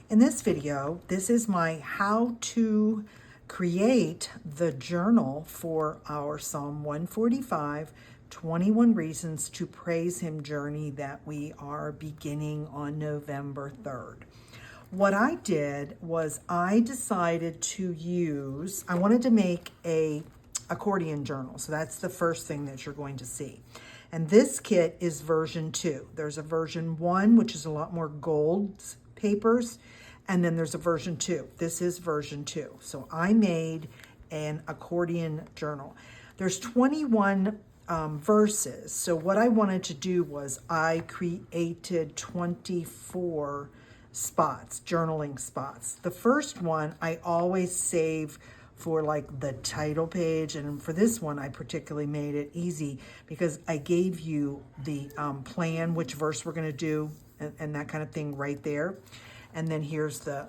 In this video, this is my how to create the journal for our Psalm 145, 21 Reasons to Praise Him journey that we are beginning on November 3rd. What I did was I decided to use, I wanted to make a accordion journal. So that's the first thing that you're going to see. And this kit is version 2. There's a version 1, which is a lot more gold papers. And then there's a version 2. This is version 2. So I made an accordion journal. There's 21 verses. So what I wanted to do was I created 24 spots, journaling spots. The first one I always save for like the title page, and for this one I particularly made it easy because I gave you the plan, which verse we're going to do, and that kind of thing right there. And then here's the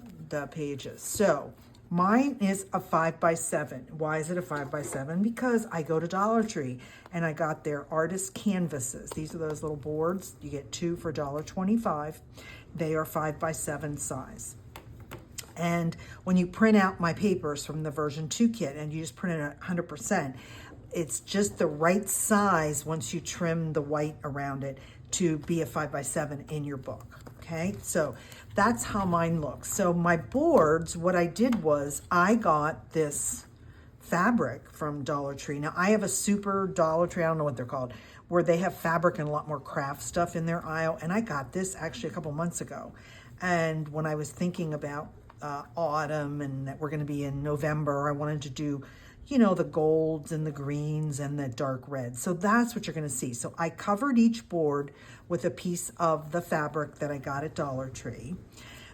pages. So mine is a 5x7. Why is it a 5x7? Because I go to Dollar Tree and I got their artist canvases. These are those little boards. You get 2 for $1.25. They are 5x7 size. And when you print out my papers from the version 2 kit and you just print it at 100%, it's just the right size once you trim the white around it to be a 5x7 in your book. Okay, so that's how mine looks. So my boards, what I did was I got this fabric from Dollar Tree. Now I have a super Dollar Tree, I don't know what they're called, where they have fabric and a lot more craft stuff in their aisle. And I got this actually a couple months ago. And when I was thinking about autumn and that we're going to be in November, I wanted to do, you know, the golds and the greens and the dark reds. So that's what you're going to see. So I covered each board with a piece of the fabric that I got at Dollar Tree.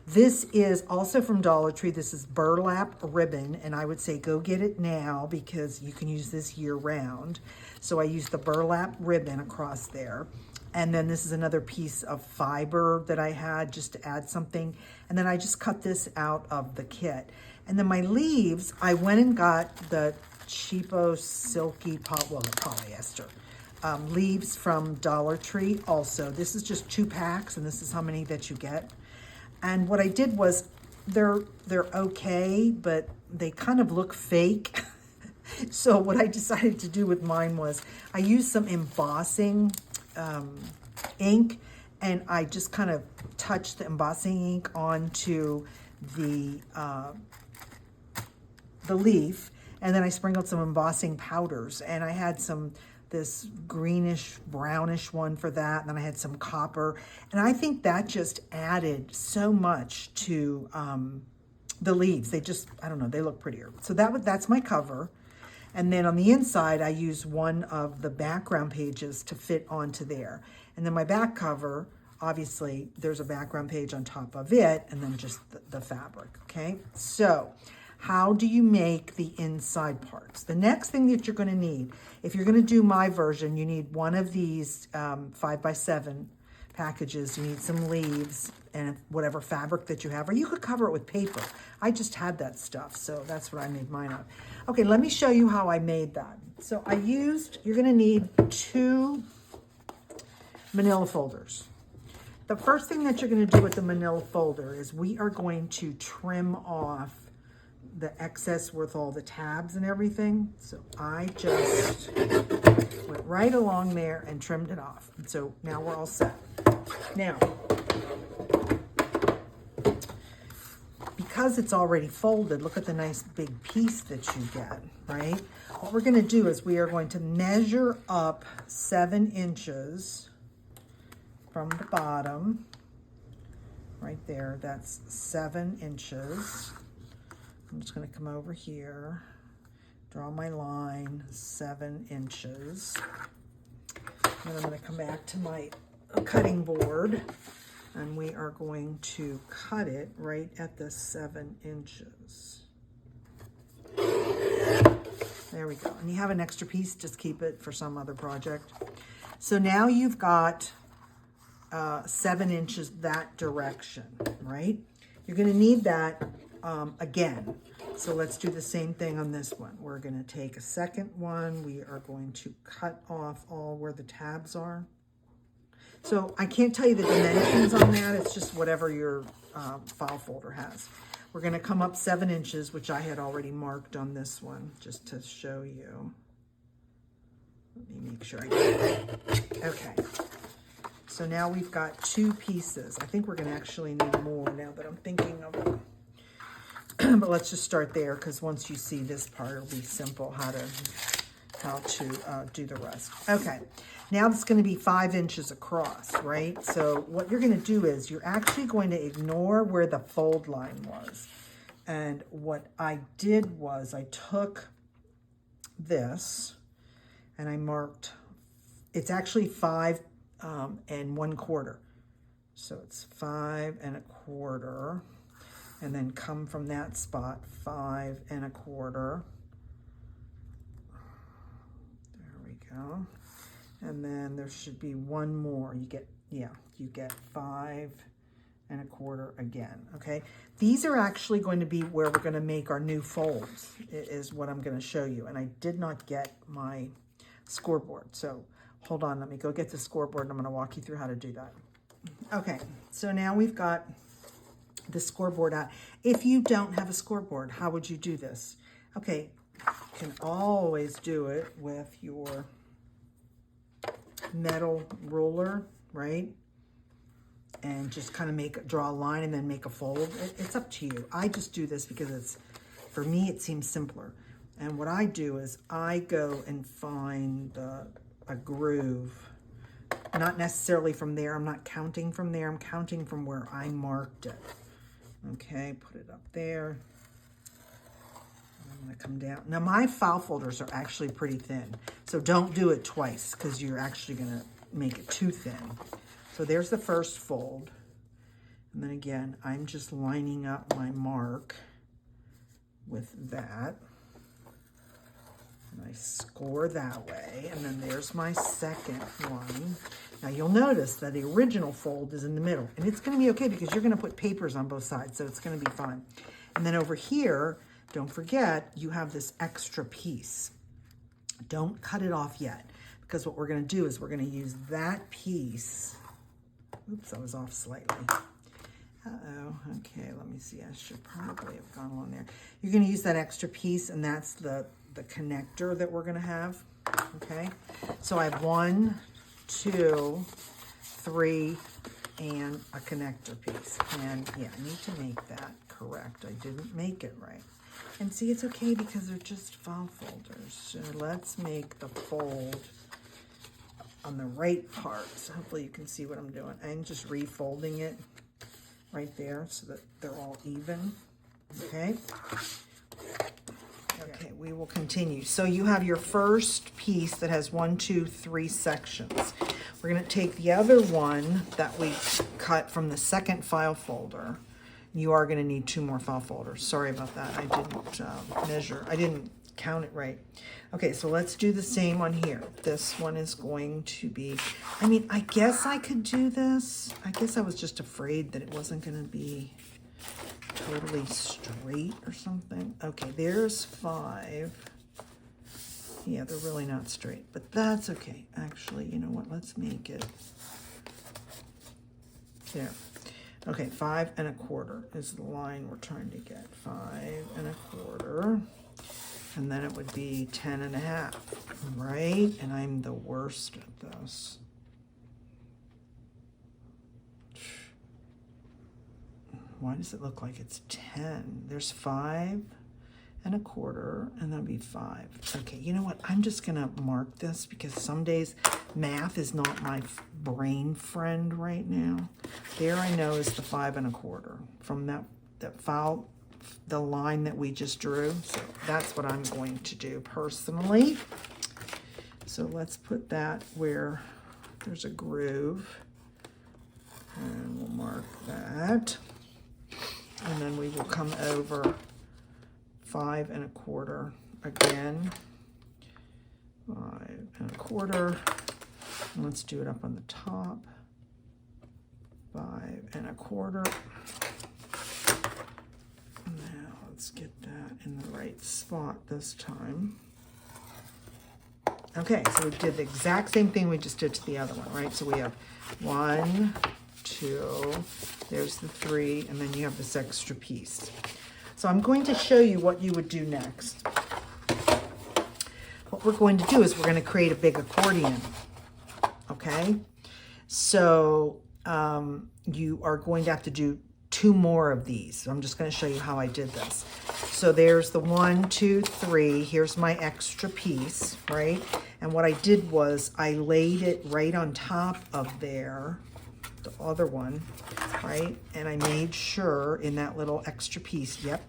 This is also from Dollar Tree. This is burlap ribbon, and I would say go get it now because you can use this year round. So I used the burlap ribbon across there. And then this is another piece of fiber that I had just to add something. And then I just cut this out of the kit. And then my leaves, I went and got the cheapo silky polyester leaves from Dollar Tree also. This is just 2 packs and this is how many that you get. And what I did was they're okay, but they kind of look fake. So what I decided to do with mine was I used some embossing ink, and I just kind of touched the embossing ink onto the leaf, and then I sprinkled some embossing powders, and I had this greenish brownish one for that, and then I had some copper, and I think that just added so much to the leaves. They just, I don't know, they look prettier. So that's my cover. And then on the inside, I use one of the background pages to fit onto there. And then my back cover, obviously, there's a background page on top of it, and then just the fabric, okay? So how do you make the inside parts? The next thing that you're gonna need, if you're gonna do my version, you need one of these 5x7 packages. You need some leaves and whatever fabric that you have, or you could cover it with paper. I just had that stuff, so that's what I made mine of. Okay, let me show you how I made that. So you're gonna need 2 manila folders. The first thing that you're gonna do with the manila folder is we are going to trim off the excess with all the tabs and everything. So I just went right along there and trimmed it off. And so now we're all set. Now, because it's already folded, look at the nice big piece that you get, right? What we're gonna do is we are going to measure up 7 inches from the bottom, right there, that's 7 inches. I'm just gonna come over here, draw my line, 7 inches. Then I'm gonna come back to my cutting board, and we are going to cut it right at the 7 inches. There we go. And you have an extra piece, just keep it for some other project. So now you've got 7 inches that direction, right? You're gonna need that again. So let's do the same thing on this one. We're gonna take a second one. We are going to cut off all where the tabs are. So I can't tell you the dimensions on that. It's just whatever your file folder has. We're going to come up 7 inches, which I had already marked on this one, just to show you. Let me make sure I get it. Okay. So now we've got 2 pieces. I think we're going to actually need more now that I'm thinking of it. But let's just start there, because once you see this part, it'll be simple how to do the rest. Okay, now it's going to be 5 inches across, right? So what you're going to do is you're actually going to ignore where the fold line was. And what I did was I took this and I marked, it's actually 5 1/4. So it's 5 1/4. And then come from that spot, 5 1/4. There we go. And then there should be one more. You get 5 1/4 again, okay? These are actually going to be where we're going to make our new folds, is what I'm going to show you. And I did not get my scoreboard. So hold on, let me go get the scoreboard and I'm going to walk you through how to do that. Okay, so now we've got the scoreboard out. If you don't have a scoreboard, how would you do this? Okay, you can always do it with your metal ruler, right? And just kind of draw a line and then make a fold. It's up to you. I just do this because for me, it seems simpler. And what I do is I go and find a groove, not necessarily from there. I'm not counting from there. I'm counting from where I marked it. Okay, put it up there. I'm going to come down. Now, my file folders are actually pretty thin, so don't do it twice because you're actually going to make it too thin. So there's the first fold. And then again, I'm just lining up my mark with that. And I score that way. And then there's my second one. Now you'll notice that the original fold is in the middle, and it's going to be okay because you're going to put papers on both sides, so it's going to be fine. And then over here, don't forget, you have this extra piece. Don't cut it off yet, because what we're going to do is we're going to use that piece. Oops, I was off slightly. Uh-oh, okay, let me see. I should probably have gone along there. You're going to use that extra piece, and that's the connector that we're going to have, okay? So I have 1, 2, 3, and a connector piece. And yeah, I need to make that correct. I didn't make it right. And see, it's okay because they're just file folders. So let's make the fold on the right part. So hopefully you can see what I'm doing. I'm just refolding it right there so that they're all even, okay? Okay, we will continue. So you have your first piece that has 1, 2, 3 sections. We're going to take the other one that we cut from the second file folder. You are going to need 2 more file folders. Sorry about that. I didn't measure. I didn't count it right. Okay, so let's do the same one here. This one is going to be, I mean, I guess I could do this. I guess I was just afraid that it wasn't going to be totally straight or something. Okay, there's 5. Yeah, they're really not straight, but that's okay. Actually, you know what? Let's make it there. Okay, 5 1/4 is the line we're trying to get. 5 1/4, and then it would be 10 1/2, right? And I'm the worst at this. Why does it look like it's 10? There's 5 1/4, and that'll be 5. Okay, you know what? I'm just gonna mark this because some days math is not my brain friend right now. There I know is the 5 1/4 from that file, the line that we just drew. So that's what I'm going to do personally. So let's put that where there's a groove, and we'll mark that. And then we will come over 5 1/4 again. 5 1/4. And let's do it up on the top. 5 1/4. Now let's get that in the right spot this time. Okay, so we did the exact same thing we just did to the other one, right? So we have 1, 2, there's the 3, and then you have this extra piece. So I'm going to show you what you would do next. What we're going to do is we're going to create a big accordion, okay? So you are going to have to do 2 more of these. So I'm just going to show you how I did this. So there's the 1, 2, 3. Here's my extra piece, right? And what I did was I laid it right on top of there, the other one, right? And I made sure in that little extra piece, yep,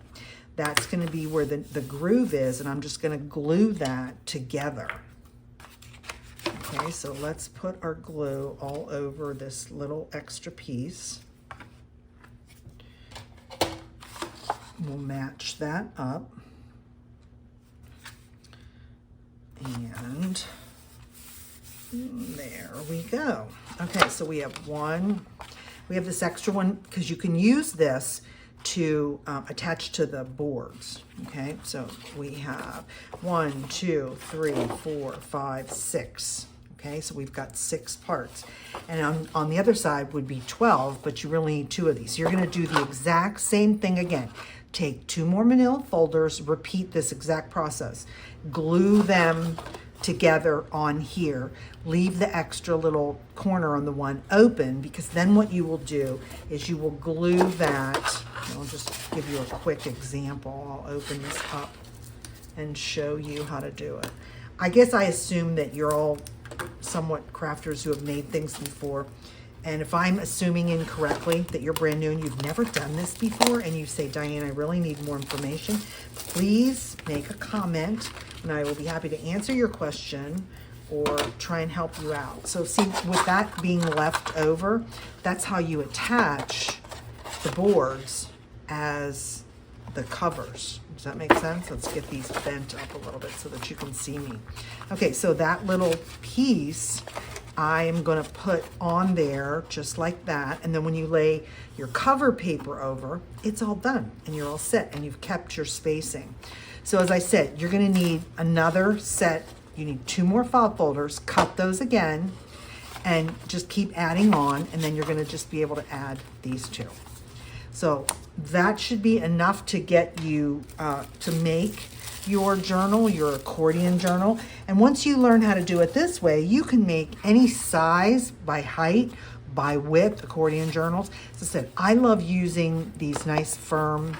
that's going to be where the groove is, and I'm just going to glue that together. Okay, so let's put our glue all over this little extra piece. We'll match that up. And there we go. Okay, so we have this extra one, because you can use this to attach to the boards. Okay, so we have 1, 2, 3, 4, 5, 6. Okay, so we've got 6 parts. And on the other side would be 12, but you really need 2 of these. So you're going to do the exact same thing again. Take 2 more manila folders, repeat this exact process. Glue them together on here. Leave the extra little corner on the one open, because then what you will do is you will glue that. I'll just give you a quick example. I'll open this up and show you how to do it. I guess I assume that you're all somewhat crafters who have made things before. And if I'm assuming incorrectly that you're brand new and you've never done this before, and you say, Diane, I really need more information, please make a comment and I will be happy to answer your question or try and help you out. So see, with that being left over, that's how you attach the boards as the covers. Does that make sense? Let's get these bent up a little bit so that you can see me. Okay, so that little piece I am going to put on there just like that. And then when you lay your cover paper over, it's all done and you're all set and you've kept your spacing. So as I said, you're going to need another set. You need 2 more file folders, cut those again, and just keep adding on. And then you're going to just be able to add these 2. So that should be enough to get you to make your journal, your accordion journal. And once you learn how to do it this way, you can make any size, by height, by width, accordion journals. As I said, I love using these nice firm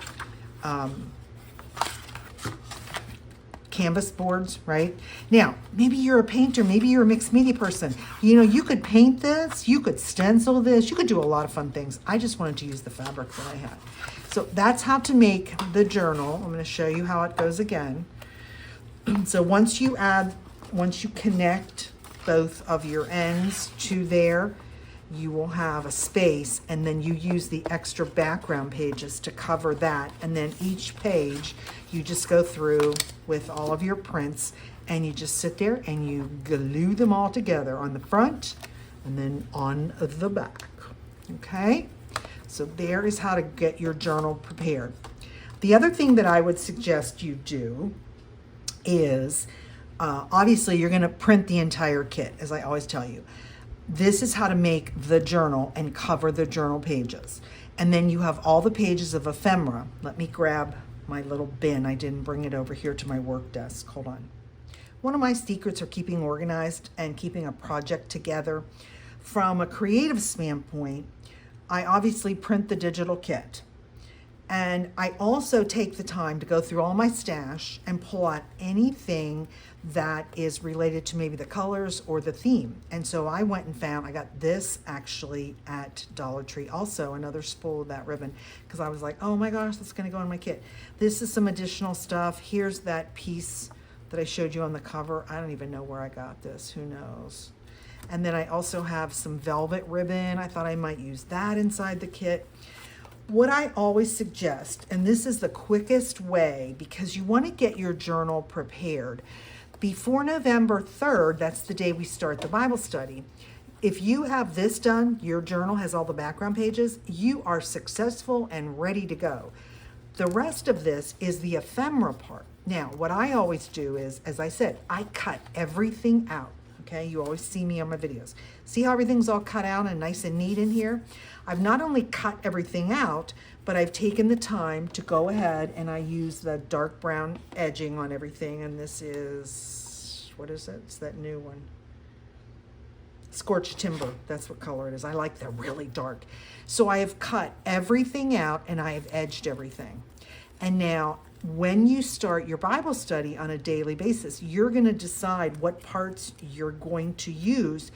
canvas boards, right? Now, maybe you're a painter, maybe you're a mixed media person. You know, you could paint this, you could stencil this, you could do a lot of fun things. I just wanted to use the fabric that I had. So that's how to make the journal. I'm going to show you how it goes again. So once you connect both of your ends to there, you will have a space, and then you use the extra background pages to cover that. And then each page, you just go through with all of your prints, and you just sit there and you glue them all together on the front and then on the back. Okay? So there is how to get your journal prepared. The other thing that I would suggest you do is, obviously you're going to print the entire kit, as I always tell you. This is how to make the journal and cover the journal pages. And then you have all the pages of ephemera. Let me grab my little bin. I didn't bring it over here to my work desk. Hold on. One of my secrets for keeping organized and keeping a project together, from a creative standpoint, I obviously print the digital kit. And I also take the time to go through all my stash and pull out anything that is related to maybe the colors or the theme. And so I went and found, I got this actually at Dollar Tree, also another spool of that ribbon, because I was like, oh my gosh, that's gonna go in my kit. This is some additional stuff. Here's that piece that I showed you on the cover. I don't even know where I got this, who knows? And then I also have some velvet ribbon. I thought I might use that inside the kit. What I always suggest, and this is the quickest way because you want to get your journal prepared, before November 3rd, that's the day we start the Bible study. If you have this done, your journal has all the background pages, you are successful and ready to go. The rest of this is the ephemera part. Now, what I always do is, as I said, I cut everything out. Okay, you always see me on my videos. See how everything's all cut out and nice and neat in here? I've not only cut everything out, but I've taken the time to go ahead and I use the dark brown edging on everything. And this is, what is it? It's that new one. Scorched timber, that's what color it is. I like the really dark. So I have cut everything out and I have edged everything. And now when you start your Bible study on a daily basis, you're going to decide what parts you're going to use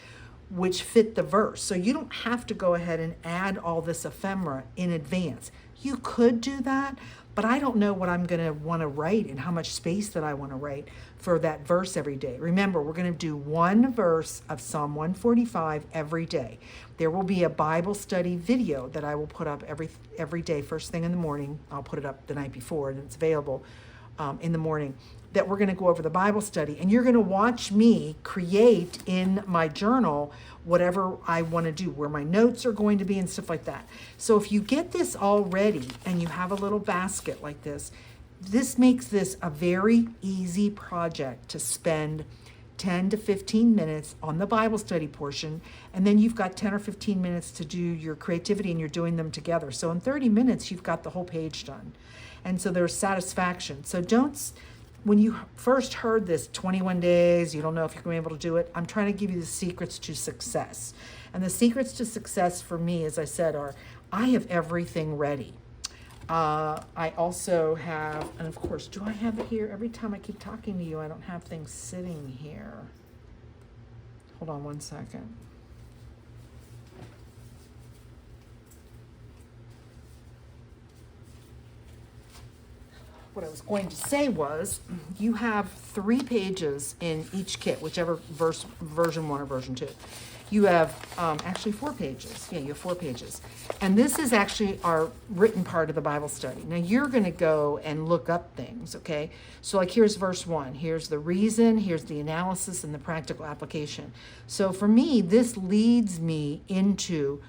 which fit the verse. So you don't have to go ahead and add all this ephemera in advance. You could do that, but I don't know what I'm going to want to write and how much space that I want to write for that verse every day. Remember, we're going to do one verse of Psalm 145 every day. There will be a Bible study video that I will put up every day, first thing in the morning. I'll put it up the night before, and it's available in the morning, that we're going to go over the Bible study. And you're going to watch me create in my journal whatever I want to do, where my notes are going to be and stuff like that. So if you get this all ready and you have a little basket like this, this makes this a very easy project to spend 10 to 15 minutes on the Bible study portion, and then you've got 10 or 15 minutes to do your creativity, and you're doing them together. So in 30 minutes, you've got the whole page done. And so there's satisfaction. So when you first heard this 21 days, you don't know if you're going to be able to do it, I'm trying to give you the secrets to success. And the secrets to success for me, as I said, are I have everything ready. I also have, and of course, do I have it here? Every time I keep talking to you, I don't have things sitting here. Hold on one second. What I was going to say was, you have 3 pages in each kit, whichever version 1 or version 2. You have actually 4 pages. Yeah, you have 4 pages. And this is actually our written part of the Bible study. Now you're going to go and look up things, okay? So like here's verse 1. Here's the reason, here's the analysis, and the practical application. So for me, this leads me into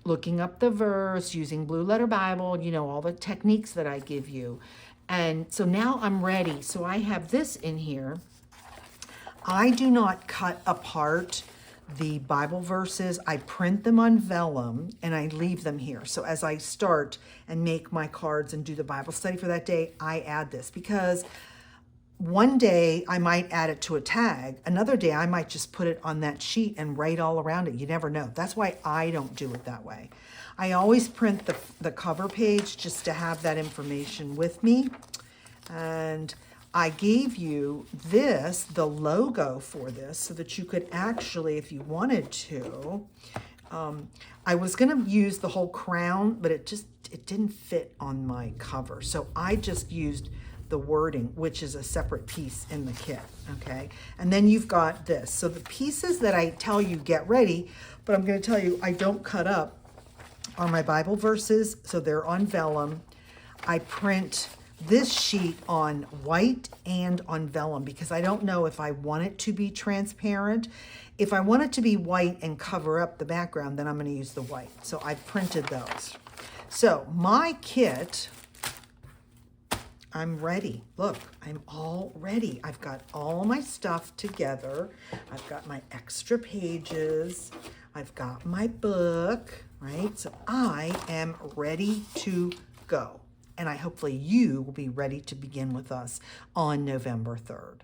looking up the verse, using Blue Letter Bible, you know, all the techniques that I give you. And so now I'm ready. So I have this in here. I do not cut apart the Bible verses. I print them on vellum and I leave them here. So as I start and make my cards and do the Bible study for that day, I add this, because one day I might add it to a tag. Another day I might just put it on that sheet and write all around it. You never know. That's why I don't do it that way. I always print the cover page just to have that information with me. And I gave you this, the logo for this, so that you could actually, if you wanted to, I was going to use the whole crown, but it didn't fit on my cover. So I just used the wording, which is a separate piece in the kit, okay? And then you've got this. So the pieces that I tell you get ready, but I'm going to tell you I don't cut up, are my Bible verses, so they're on vellum. I print this sheet on white and on vellum because I don't know if I want it to be transparent. If I want it to be white and cover up the background, then I'm going to use the white. So I printed those. So my kit, I'm ready. Look, I'm all ready. I've got all my stuff together. I've got my extra pages. I've got my book, right? So I am ready to go. And hopefully you will be ready to begin with us on November 3rd.